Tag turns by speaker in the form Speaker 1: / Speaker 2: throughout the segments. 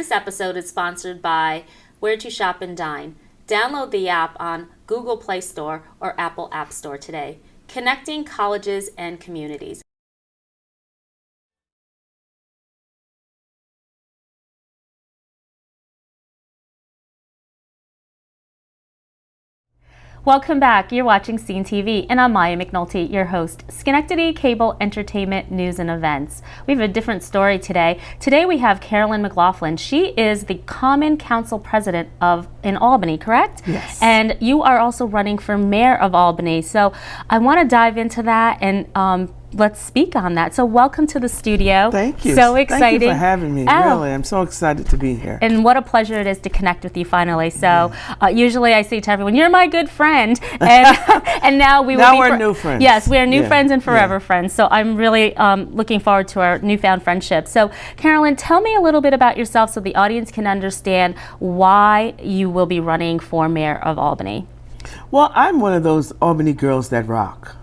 Speaker 1: This episode is sponsored by Where to Shop and Dine. Download the app on Google Play Store or Apple App Store today. Connecting colleges and communities. Welcome back. You're watching Scene TV, and I'm Maya McNulty, your host, Schenectady Cable Entertainment News and Events. We have a different story today. Today we have Carolyn McLaughlin. She is the Common Council President in Albany, correct?
Speaker 2: Yes.
Speaker 1: And you are also running for Mayor of Albany. So I want to dive into that and let's speak on that. So welcome to the studio.
Speaker 2: Thank you.
Speaker 1: So exciting.
Speaker 2: Thank you for having me. Really, I'm so excited to be here.
Speaker 1: And what a pleasure it is to connect with you finally. So usually I say to everyone, "You're my good friend," and now
Speaker 2: we're new friends.
Speaker 1: Yes, we are new friends and forever friends. So I'm really looking forward to our newfound friendship. So Carolyn, tell me a little bit about yourself so the audience can understand why you will be running for Mayor of Albany.
Speaker 2: Well, I'm one of those Albany girls that rock.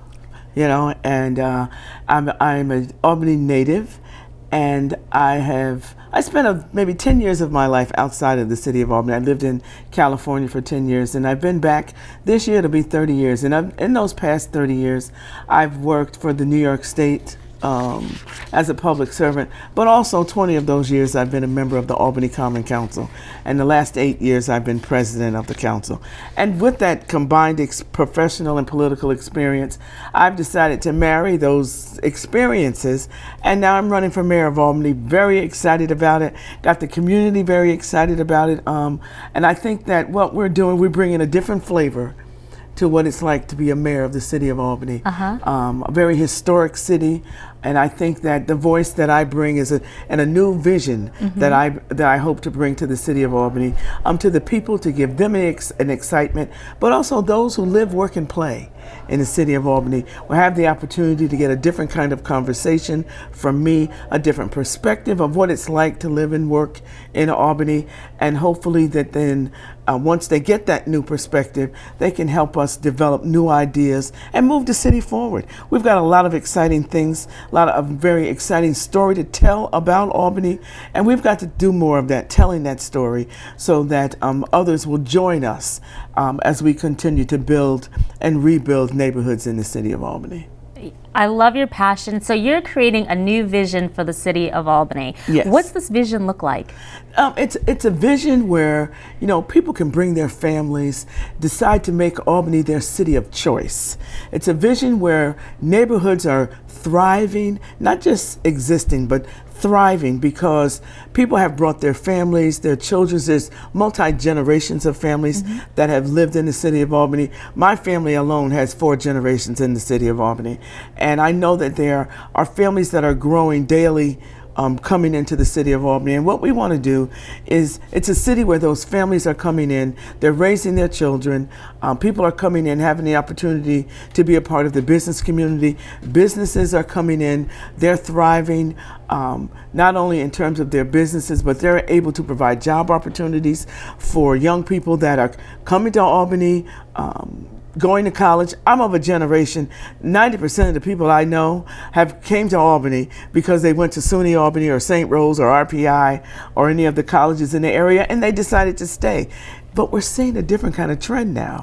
Speaker 2: And I'm an Albany native, and I spent maybe 10 years of my life outside of the city of Albany. I lived in California for 10 years, and I've been back this year. It'll be 30 years, and in those past 30 years, I've worked for the New York State as a public servant, but also 20 of those years I've been a member of the Albany Common Council, and the last 8 years I've been president of the council. And with that combined professional and political experience, I've decided to marry those experiences, and now I'm running for Mayor of Albany. Very excited about it. Got the community very excited about it, and I think that what we're doing, we're bringing a different flavor to what it's like to be a mayor of the city of Albany. A very historic city, and I think that the voice that I bring is a new vision that I hope to bring to the city of Albany, to the people, to give them an excitement, but also those who live, work, and play in the city of Albany will have the opportunity to get a different kind of conversation from me, a different perspective of what it's like to live and work in Albany, and hopefully that then once they get that new perspective, they can help us develop new ideas and move the city forward. We've got a lot of exciting things, a lot of very exciting story to tell about Albany, and we've got to do more of that, telling that story, so that others will join us as we continue to build and rebuild neighborhoods in the city of Albany.
Speaker 1: I love your passion. So you're creating a new vision for the city of Albany.
Speaker 2: Yes.
Speaker 1: What's this vision look like?
Speaker 2: It's a vision where people can bring their families, decide to make Albany their city of choice. It's a vision where neighborhoods are thriving, not just existing, but thriving, because people have brought their families, their children. There's multi-generations of families that have lived in the city of Albany. My family alone has 4 generations in the city of Albany. And I know that there are families that are growing daily coming into the city of Albany. And what we want to do is, it's a city where those families are coming in, they're raising their children, people are coming in, having the opportunity to be a part of the business community. Businesses are coming in, they're thriving, not only in terms of their businesses, but they're able to provide job opportunities for young people that are coming to Albany, going to college. I'm of a generation, 90% of the people I know came to Albany because they went to SUNY Albany or St. Rose or RPI or any of the colleges in the area, and they decided to stay. But we're seeing a different kind of trend now.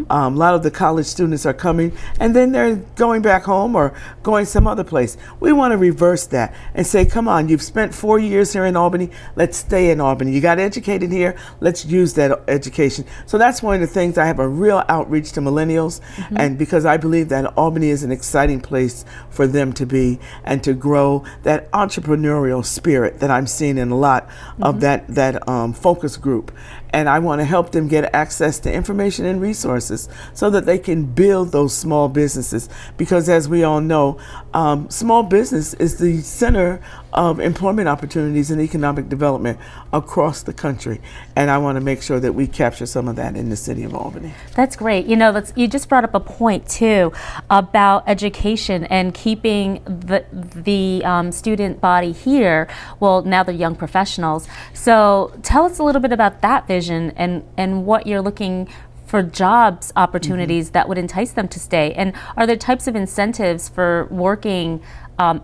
Speaker 2: A lot of the college students are coming, and then they're going back home or going some other place. We want to reverse that and say, come on, you've spent 4 years here in Albany, let's stay in Albany. You got educated here, let's use that education. So that's one of the things. I have a real outreach to millennials, and because I believe that Albany is an exciting place for them to be and to grow that entrepreneurial spirit that I'm seeing in a lot of that focus group. And I want to help them get access to information and resources so that they can build those small businesses. Because as we all know, small business is the center of employment opportunities and economic development across the country. And I want to make sure that we capture some of that in the city of Albany.
Speaker 1: That's great. You just brought up a point too about education and keeping the student body here. Well, now they're young professionals. So tell us a little bit about that vision and what you're looking for jobs opportunities that would entice them to stay. And are there types of incentives for working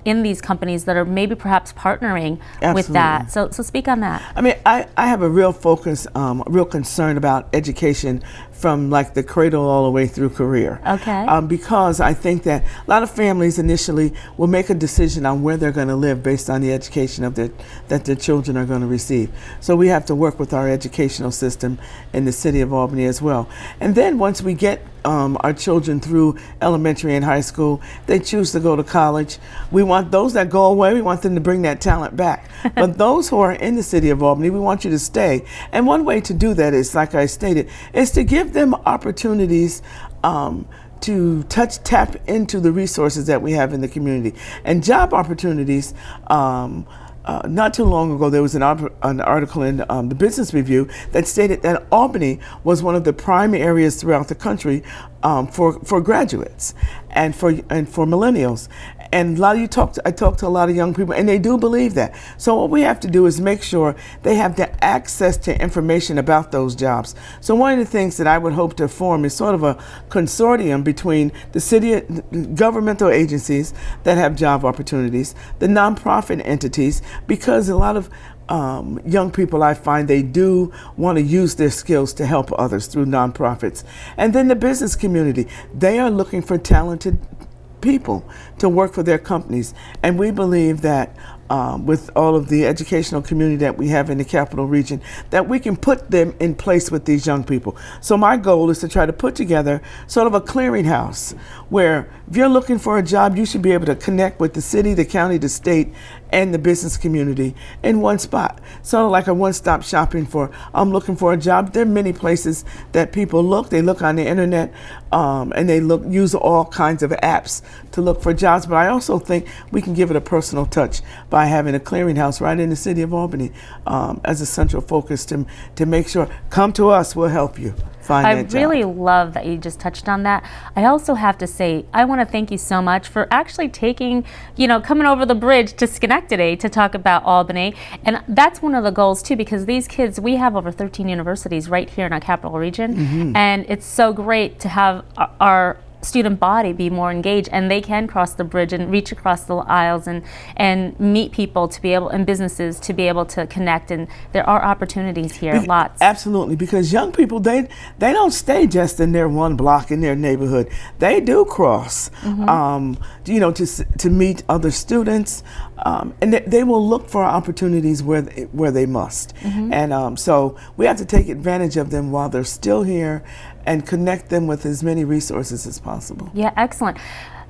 Speaker 1: in these companies that are maybe perhaps partnering with that. So speak on that.
Speaker 2: I mean, I have a real focus, real concern about education from like the cradle all the way through career.
Speaker 1: Okay.
Speaker 2: Because I think that a lot of families initially will make a decision on where they're going to live based on the education that their children are going to receive. So we have to work with our educational system in the city of Albany as well. And then once we get our children through elementary and high school, they choose to go to college. We want those that go away, we want them to bring that talent back. But those who are in the city of Albany, we want you to stay. And one way to do that is, like I stated, is to give them opportunities to tap into the resources that we have in the community. And job opportunities, not too long ago, there was an article in the Business Review that stated that Albany was one of the prime areas throughout the country for graduates and for millennials. And I talk to a lot of young people, and they do believe that. So what we have to do is make sure they have the access to information about those jobs. So one of the things that I would hope to form is sort of a consortium between the city governmental agencies that have job opportunities, the nonprofit entities, because a lot of young people, I find, they do want to use their skills to help others through nonprofits. And then the business community, they are looking for talented people to work for their companies. And we believe that with all of the educational community that we have in the Capital Region, that we can put them in place with these young people. So my goal is to try to put together sort of a clearinghouse where if you're looking for a job, you should be able to connect with the city, the county, the state, and the business community in one spot. Sort of like a one-stop shopping for, I'm looking for a job. There are many places that people look. They look on the internet and they use all kinds of apps to look for jobs. But I also think we can give it a personal touch by having a clearinghouse right in the city of Albany as a central focus to make sure, come to us, we'll help you find that job.
Speaker 1: I really love that you just touched on that. I also have to say, I want to thank you so much for actually taking, coming over the bridge to Schenectady to talk about Albany. And that's one of the goals too, because these kids, we have over 13 universities right here in our Capital Region. Mm-hmm. And it's so great to have our student body be more engaged, and they can cross the bridge and reach across the aisles and meet people to be able, and businesses to be able to connect. And there are opportunities here, lots.
Speaker 2: Absolutely, because young people, they don't stay just in their one block in their neighborhood. They do cross, mm-hmm. To meet other students, and they will look for opportunities where they must. Mm-hmm. And so we have to take advantage of them while they're still here and connect them with as many resources as possible.
Speaker 1: Yeah, excellent.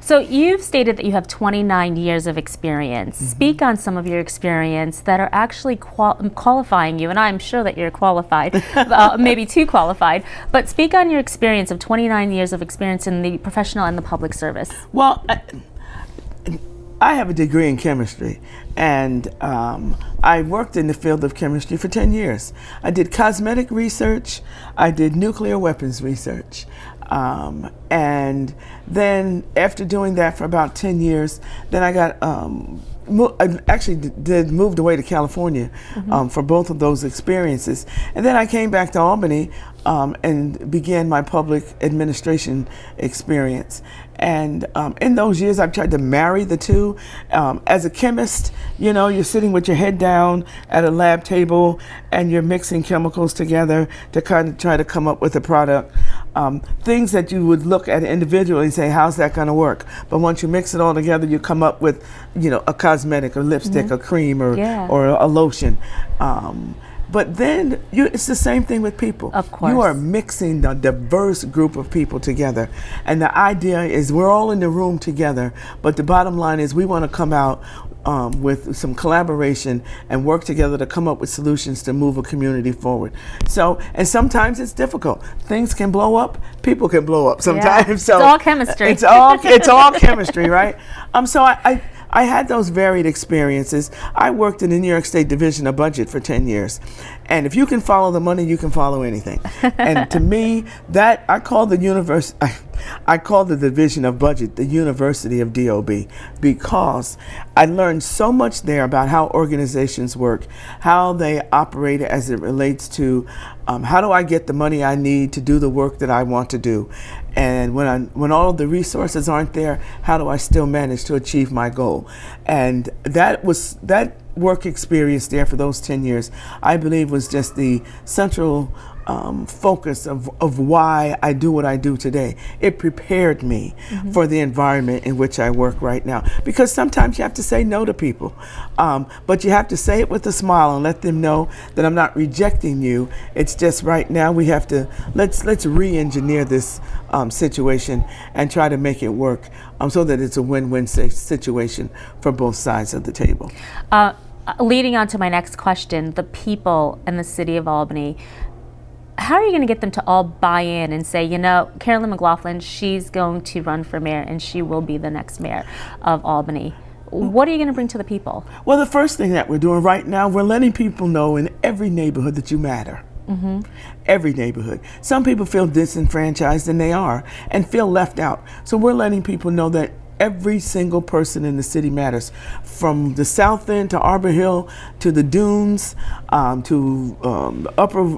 Speaker 1: So you've stated that you have 29 years of experience. Mm-hmm. Speak on some of your experience that are actually qualifying you, and I'm sure that you're qualified, maybe too qualified, but speak on your experience of 29 years of experience in the professional and the public service.
Speaker 2: Well, I have a degree in chemistry, and I worked in the field of chemistry for 10 years. I did cosmetic research, I did nuclear weapons research, and then after doing that for about 10 years, then I got I actually moved away to California mm-hmm.
Speaker 1: Mm-hmm.
Speaker 2: For both of those experiences. And then I came back to Albany and began my public administration experience. And in those years, I've tried to marry the two. As a chemist, you're sitting with your head down at a lab table and you're mixing chemicals together to kind of try to come up with a product. Things that you would look at individually and say, how's that going to work? But once you mix it all together, you come up with, a cosmetic, a lipstick, mm-hmm. a cream, or a lotion. But then it's the same thing with people.
Speaker 1: Of course.
Speaker 2: You are mixing a diverse group of people together. And the idea is we're all in the room together, but the bottom line is we want to come out with some collaboration and work together to come up with solutions to move a community forward. So, and sometimes it's difficult. Things can blow up, people can blow up sometimes.
Speaker 1: Yeah.
Speaker 2: So
Speaker 1: it's all chemistry.
Speaker 2: It's all chemistry, right? So I had those varied experiences. I worked in the New York State Division of Budget for 10 years. And if you can follow the money, you can follow anything. And to me, that I call the Division of Budget the University of DOB, because I learned so much there about how organizations work, how they operate as it relates to how do I get the money I need to do the work that I want to do. And when all of the resources aren't there, how do I still manage to achieve my goal? And that work experience there for those 10 years, I believe, was just the central focus of why I do what I do today. It prepared me for the environment in which I work right now. Because sometimes you have to say no to people, but you have to say it with a smile and let them know that I'm not rejecting you. It's just right now we have to let's re-engineer this situation and try to make it work so that it's a win-win situation for both sides of the table.
Speaker 1: Leading on to my next question, the people in the city of Albany, how are you going to get them to all buy in and say, you know, Carolyn McLaughlin, she's going to run for mayor and she will be the next mayor of Albany? What are you going to bring to the people?
Speaker 2: Well, the first thing that we're doing right now, we're letting people know in every neighborhood that you matter. Every neighborhood. Some people feel disenfranchised, and they are, and feel left out. So we're letting people know that every single person in the city matters, from the South End to Arbor Hill to the Dunes, to Upper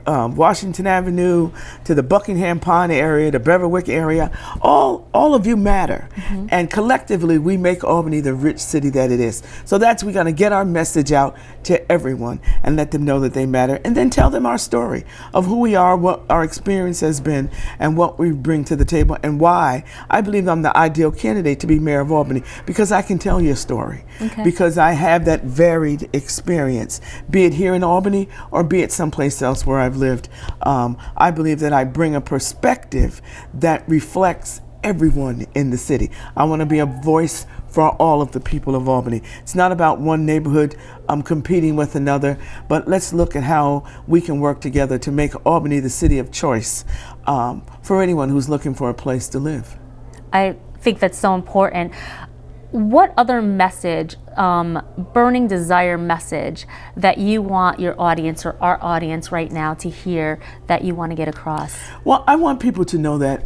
Speaker 2: Washington Avenue, to the Buckingham Pond area, the Beverwick area. All of you matter, and collectively we make Albany the rich city that it is. So we're going to get our message out to everyone and let them know that they matter, and then tell them our story of who we are, what our experience has been, and what we bring to the table, and why I believe I'm the ideal candidate to be mayor of Albany, because I can tell you a story, because I have that varied experience, be it here in Albany or be it someplace else where I've lived. I believe that I bring a perspective that reflects everyone in the city. I want to be a voice for all of the people of Albany. It's not about one neighborhood competing with another, but let's look at how we can work together to make Albany the city of choice for anyone who's looking for a place to live.
Speaker 1: I think that's so important. What other message, burning desire message, that you want your audience or our audience right now to hear that you want to get across? Well,
Speaker 2: I want people to know that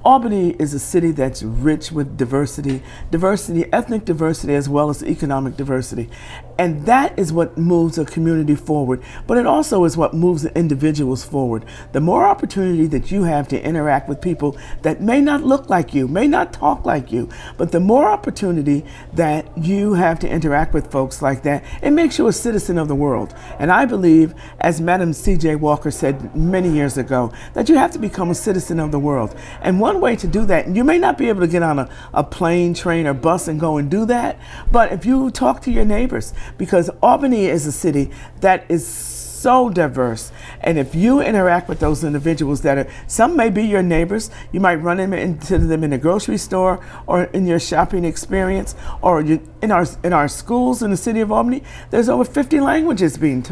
Speaker 2: Albany is a city that's rich with diversity, ethnic diversity, as well as economic diversity. And that is what moves a community forward, but it also is what moves the individuals forward. The more opportunity that you have to interact with people that may not look like you, may not talk like you, but the more opportunity that you have to interact with folks like that, it makes you a citizen of the world. And I believe, as Madam C.J. Walker said many years ago, that you have to become a citizen of the world. And one way to do that, and you may not be able to get on a plane, train, or bus and go and do that, but if you talk to your neighbors, because Albany is a city that is so diverse, and if you interact with those individuals some may be your neighbors, you might run into them in the grocery store or in your shopping experience, or in our schools in the city of Albany. There's over 50 languages being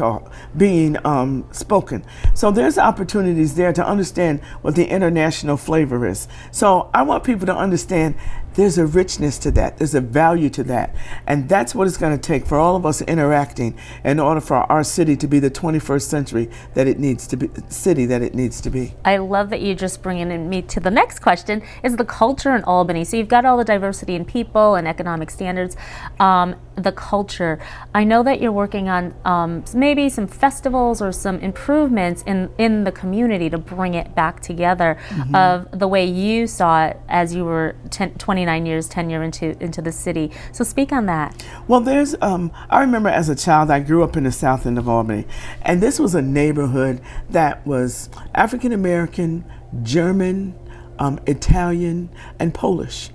Speaker 2: spoken. So there's opportunities there to understand what the international flavor is. So I want people to understand there's a richness to that, there's a value to that, and that's what it's going to take for all of us interacting in order for our city to be the 21st century that it needs to be, city that it needs to be.
Speaker 1: I love that you just bringing me to the next question, is the culture in Albany. So you've got all the diversity in people and economic standards, the culture. I know that you're working on maybe some festivals or some improvements in the community to bring it back together, of the way you saw it as you were 29 years tenure into the city. So speak on that.
Speaker 2: Well, there's I remember as a child, I grew up in the South End of Albany, and this was a neighborhood that was African American, German, Italian, and Polish,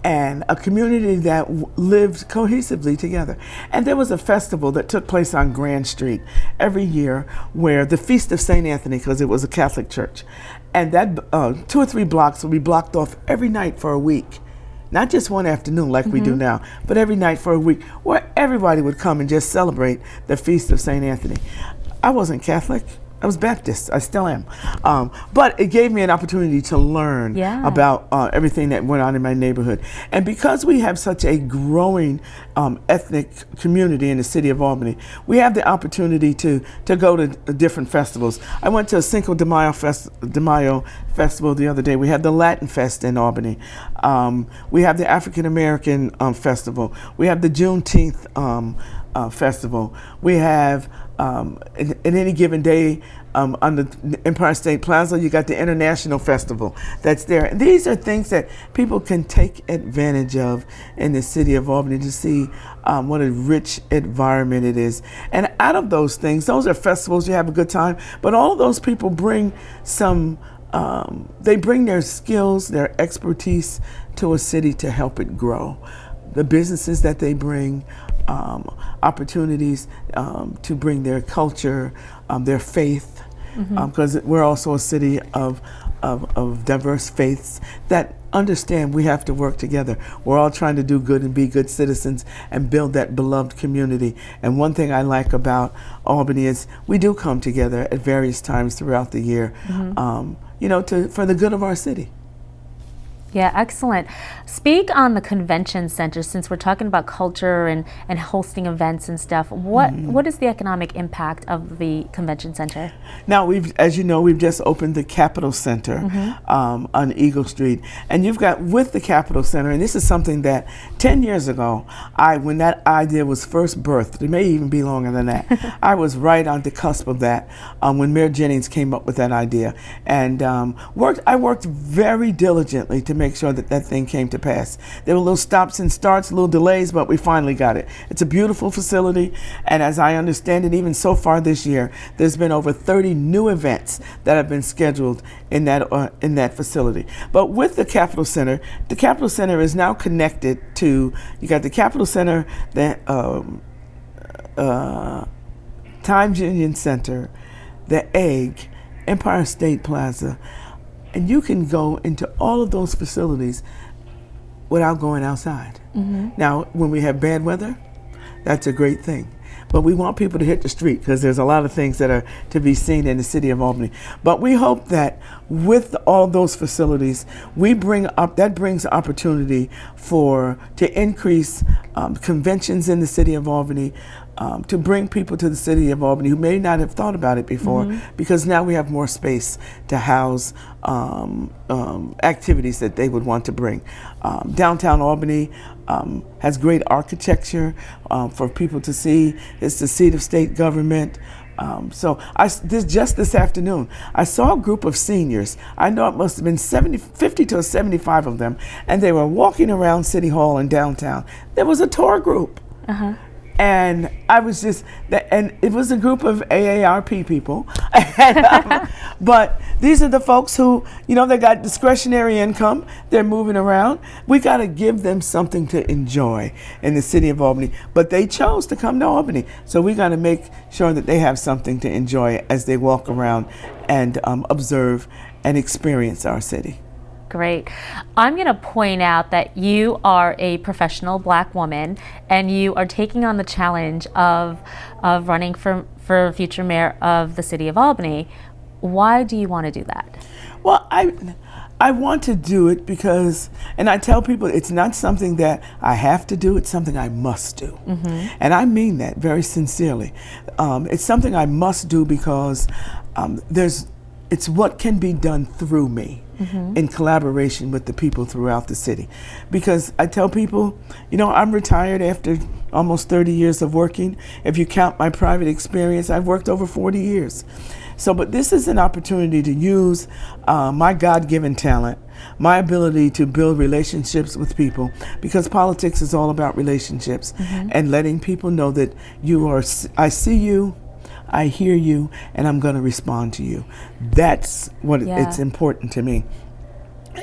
Speaker 2: and a community that lived cohesively together. And there was a festival that took place on Grand Street every year, where the Feast of St. Anthony, because it was a Catholic church, and that 2 or 3 blocks would be blocked off every night for a week. Not just one afternoon like we do now, but every night for a week, where everybody would come and just celebrate the Feast of St. Anthony. I wasn't Catholic. I was Baptist. I still am. But it gave me an opportunity to learn about everything that went on in my neighborhood. And because we have such a growing ethnic community in the city of Albany, we have the opportunity to go to different festivals. I went to a Cinco de Mayo festival the other day. We had the Latin Fest in Albany. We have the African American Festival. We have the Juneteenth Festival. We have, in any given day, on the Empire State Plaza, you got the International Festival that's there. And these are things that people can take advantage of in the city of Albany to see what a rich environment it is. And out of those things, those are festivals, you have a good time, but all of those people bring some, they bring their skills, their expertise to a city to help it grow. The businesses that they bring, opportunities to bring their culture, their faith, because we're also a city of diverse faiths that understand we have to work together. We're all trying to do good and be good citizens and build that beloved community. And one thing I like about Albany is we do come together at various times throughout the year, for the good of our city.
Speaker 1: Yeah, excellent. Speak on the convention center, since we're talking about culture and hosting events and stuff. What is the economic impact of the convention center?
Speaker 2: Now, as you know, we've just opened the Capitol Center on Eagle Street. And you've got, with the Capitol Center, and this is something that 10 years ago, when that idea was first birthed, it may even be longer than that, I was right on the cusp of that when Mayor Jennings came up with that idea. And I worked very diligently to make sure that thing came to pass. There were little stops and starts, little delays, but we finally got it. It's a beautiful facility, and as I understand it, even so far this year, there's been over 30 new events that have been scheduled in that facility. But with the Capitol Center is now connected to, you got the Capitol Center, the Times Union Center, the Egg, Empire State Plaza, and you can go into all of those facilities without going outside. Now, when we have bad weather, that's a great thing. But we want people to hit the street because there's a lot of things that are to be seen in the city of Albany. But we hope that with all those facilities, that brings opportunity to increase conventions in the city of Albany, to bring people to the city of Albany who may not have thought about it before, because now we have more space to house activities that they would want to bring. Downtown Albany has great architecture for people to see. It's the seat of state government. So just this afternoon, I saw a group of seniors. I know it must have been 50 to 75 of them, and they were walking around City Hall in downtown. There was a tour group. And I was and it was a group of AARP people. But these are the folks who, they got discretionary income, they're moving around. We got to give them something to enjoy in the city of Albany. But they chose to come to Albany. So we got to make sure that they have something to enjoy as they walk around and observe and experience our city.
Speaker 1: Great. I'm going to point out that you are a professional Black woman, and you are taking on the challenge of running for future mayor of the city of Albany. Why do you want to do that?
Speaker 2: Well, I want to do it because, and I tell people it's not something that I have to do, it's something I must do. And I mean that very sincerely. It's something I must do because it's what can be done through me. In collaboration with the people throughout the city. Because I tell people, I'm retired after almost 30 years of working. If you count my private experience, I've worked over 40 years. But this is an opportunity to use my God-given talent, my ability to build relationships with people, because politics is all about relationships, and letting people know that I see you, I hear you, and I'm going to respond to you. That's what it's important to me.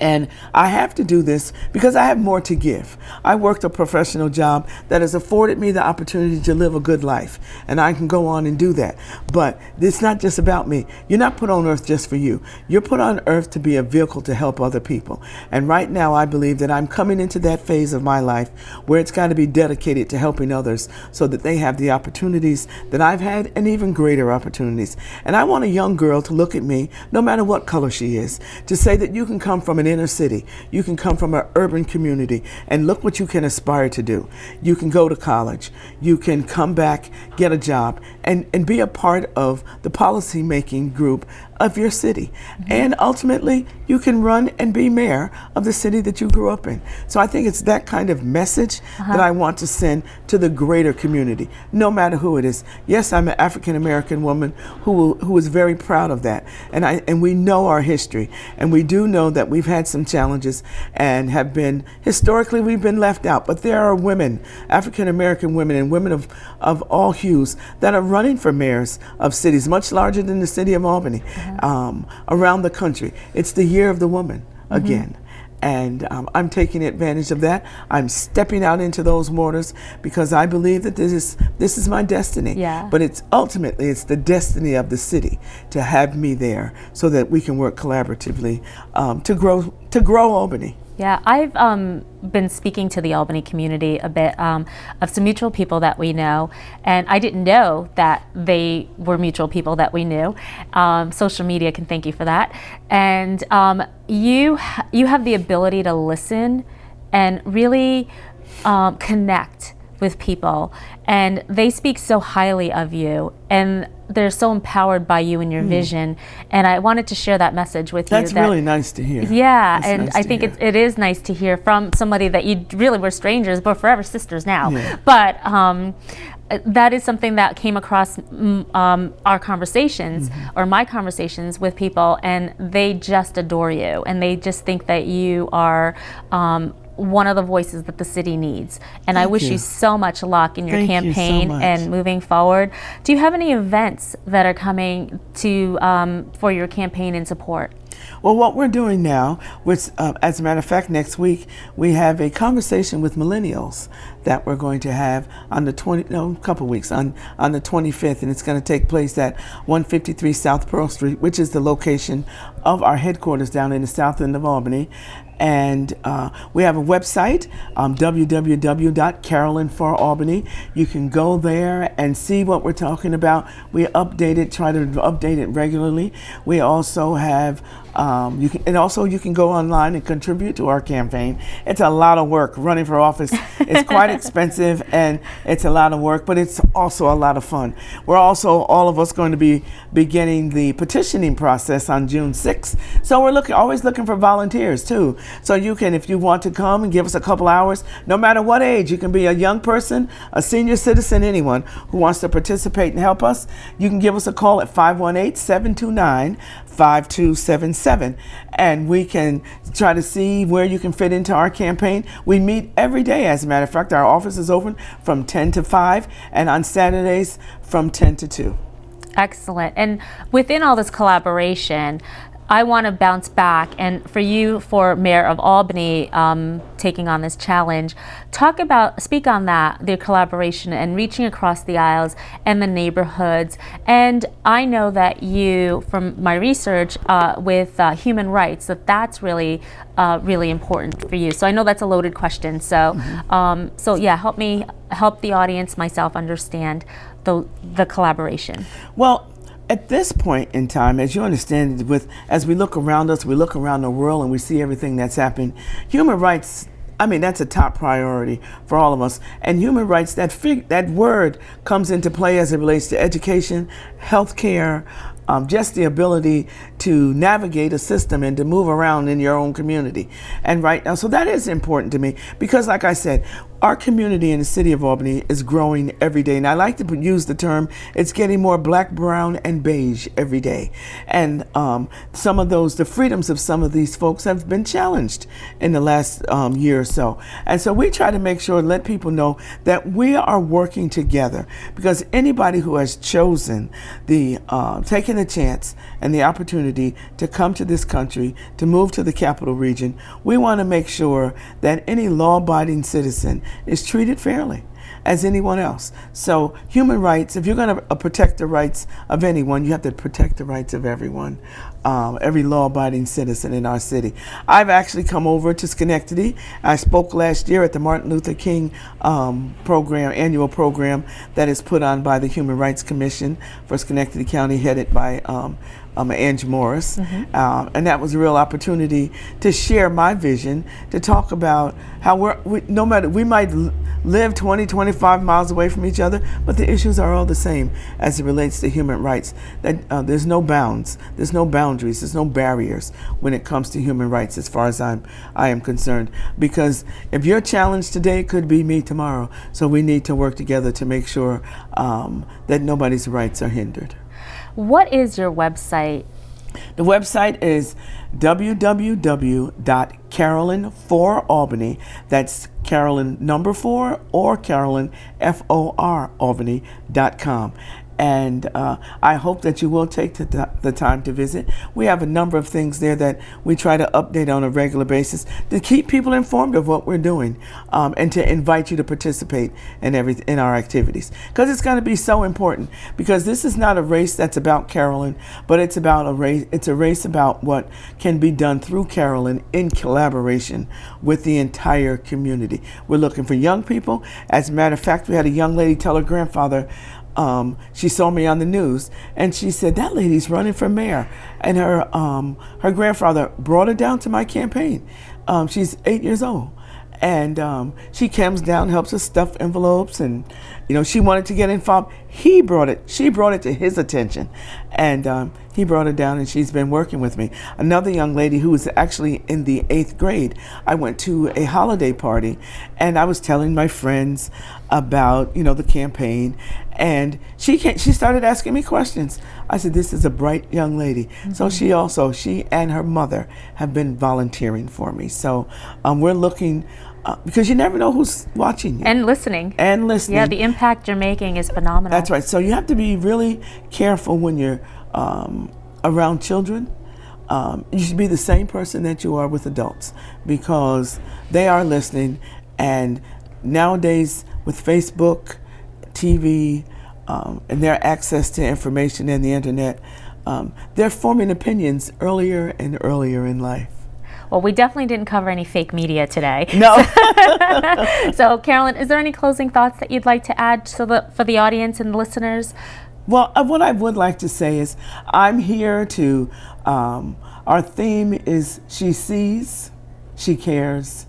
Speaker 2: And I have to do this because I have more to give. I worked a professional job that has afforded me the opportunity to live a good life, and I can go on and do that. But it's not just about me. You're not put on earth just for you. You're put on earth to be a vehicle to help other people. And right now I believe that I'm coming into that phase of my life where it's got to be dedicated to helping others so that they have the opportunities that I've had and even greater opportunities. And I want a young girl to look at me, no matter what color she is, to say that you can come from an inner city, you can come from an urban community, and look what you can aspire to do. You can go to college, you can come back, get a job, and be a part of the policy making group of your city. And ultimately, you can run and be mayor of the city that you grew up in. So I think it's that kind of message that I want to send to the greater community, no matter who it is. Yes, I'm an African American woman who is very proud of that. And we know our history, and we do know that we've had some challenges and have been, historically, we've been left out. But there are women, African American women and women of all hues that are running for mayors of cities much larger than the city of Albany, around the country. It's the year of the woman again. And I'm taking advantage of that. I'm stepping out into those waters because I believe that this is my destiny.
Speaker 1: Yeah.
Speaker 2: But it's ultimately the destiny of the city to have me there so that we can work collaboratively to grow Albany.
Speaker 1: Yeah, I've been speaking to the Albany community a bit of some mutual people that we know, and I didn't know that they were mutual people that we knew. Social media can thank you for that. And you have the ability to listen and really connect with people, and they speak so highly of you, and they're so empowered by you and your vision. And I wanted to share that message with you.
Speaker 2: That's really nice to hear.
Speaker 1: Yeah,
Speaker 2: That's
Speaker 1: and
Speaker 2: nice
Speaker 1: I
Speaker 2: to
Speaker 1: think
Speaker 2: hear.
Speaker 1: it is nice to hear from somebody that you really were strangers, but forever sisters now.
Speaker 2: Yeah.
Speaker 1: But that is something that came across our conversations or my conversations with people, and they just adore you, and they just think that you are one of the voices that the city needs. And I wish you so much luck in your
Speaker 2: Thank you so
Speaker 1: campaign
Speaker 2: much.
Speaker 1: and moving forward. Do you have any events that are coming to for your campaign and support?
Speaker 2: Well, what we're doing now, which, as a matter of fact, next week we have a conversation with millennials that we're going to have on the a couple weeks on the 25th, and it's going to take place at 153 South Pearl Street, which is the location of our headquarters down in the south end of Albany. And we have a website, www.carolyn4albany. You can go there and see what we're talking about. We update it, try to update it regularly. We also have, you can go online and contribute to our campaign. It's a lot of work. Running for office is quite expensive, and it's a lot of work, but it's also a lot of fun. We're also, all of us, going to be beginning the petitioning process on June 6th. So we're always looking for volunteers too. So you can, if you want to come and give us a couple hours, no matter what age, you can be a young person, a senior citizen, anyone who wants to participate and help us, you can give us a call at 518-729-5277, and we can try to see where you can fit into our campaign. We meet every day, as a matter of fact. Our office is open from 10 to 5, and on Saturdays from 10 to 2.
Speaker 1: Excellent. And within all this collaboration, I want to bounce back, and for you, for Mayor of Albany, taking on this challenge, speak on that, the collaboration and reaching across the aisles and the neighborhoods. And I know that you, from my research with human rights, that's really, really important for you. So I know that's a loaded question. So, so yeah, help the audience, myself, understand the collaboration.
Speaker 2: Well, at this point in time, as you understand, as we look around us, we look around the world and we see everything that's happening, human rights, that's a top priority for all of us. And human rights, that word comes into play as it relates to education, healthcare, just the ability to navigate a system and to move around in your own community. And right now, so that is important to me because, like I said, our community in the city of Albany is growing every day. And I like to use the term, it's getting more black, brown, and beige every day. And some of the freedoms of some of these folks have been challenged in the last year or so. And so we try to make sure and let people know that we are working together, because anybody who has chosen taking the chance and the opportunity to come to this country, to move to the capital region, we want to make sure that any law-abiding citizen is treated fairly as anyone else. So human rights, if you're going to protect the rights of anyone, you have to protect the rights of everyone, every law-abiding citizen in our city. I've actually come over to Schenectady. I spoke last year at the Martin Luther King annual program that is put on by the Human Rights Commission for Schenectady County, headed by Ange Morris. And that was a real opportunity to share my vision, to talk about how we might live 20, 25 miles away from each other, but the issues are all the same as it relates to human rights. That there's no bounds, there's no boundaries, there's no barriers when it comes to human rights as far as I am concerned. Because if you're challenged today, it could be me tomorrow. So we need to work together to make sure that nobody's rights are hindered.
Speaker 1: What is your website?
Speaker 2: The website is www.Carolyn4Albany. That's Carolyn number 4 or Carolyn FOR Albany.com. And I hope that you will take the time to visit. We have a number of things there that we try to update on a regular basis to keep people informed of what we're doing, and to invite you to participate in our activities. Because it's going to be so important. Because this is not a race that's about Carolyn, but it's about a race. It's a race about what can be done through Carolyn in collaboration with the entire community. We're looking for young people. As a matter of fact, we had a young lady tell her grandfather. She saw me on the news, and she said, that lady's running for mayor. And her grandfather brought her down to my campaign. She's 8 years old. And she comes down, helps us stuff envelopes, and she wanted to get involved. She brought it to his attention, and he brought her down, and she's been working with me. Another young lady who was actually in the 8th grade, I went to a holiday party, and I was telling my friends about the campaign, and she started asking me questions. I said, this is a bright young lady. Mm-hmm. So she and her mother have been volunteering for me. So we're looking, because you never know who's watching you.
Speaker 1: And listening. Yeah, the impact you're making is phenomenal.
Speaker 2: That's right. So you have to be really careful when you're around children. You should be the same person that you are with adults, because they are listening. And nowadays with Facebook, TV, and their access to information and the internet, they're forming opinions earlier and earlier in life.
Speaker 1: Well, we definitely didn't cover any fake media today.
Speaker 2: No.
Speaker 1: So, Carolyn, is there any closing thoughts that you'd like to add for the audience and the listeners?
Speaker 2: Well, what I would like to say is I'm here to, our theme is she sees, she cares,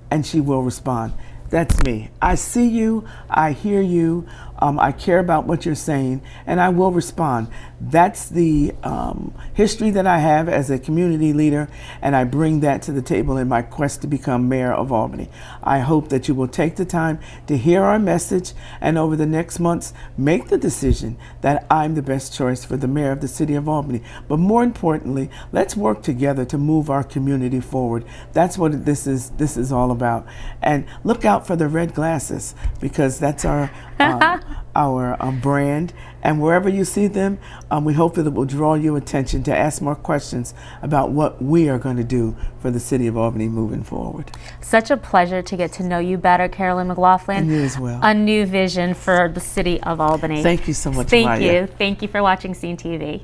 Speaker 2: and she will respond. That's me. I see you, I hear you, I care about what you're saying, and I will respond. That's the history that I have as a community leader, and I bring that to the table in my quest to become mayor of Albany. I hope that you will take the time to hear our message, and over the next months, make the decision that I'm the best choice for the mayor of the city of Albany. But more importantly, let's work together to move our community forward. That's what this is all about. And look out for the red glasses, because that's our brand, and wherever you see them, we hope that it will draw your attention to ask more questions about what we are going to do for the city of Albany moving forward.
Speaker 1: Such a pleasure to get to know you better, Carolyn McLaughlin.
Speaker 2: And you as well.
Speaker 1: A new vision for the city of Albany.
Speaker 2: Thank you so much,
Speaker 1: Thank
Speaker 2: Maya.
Speaker 1: you. Thank you for watching Scene TV.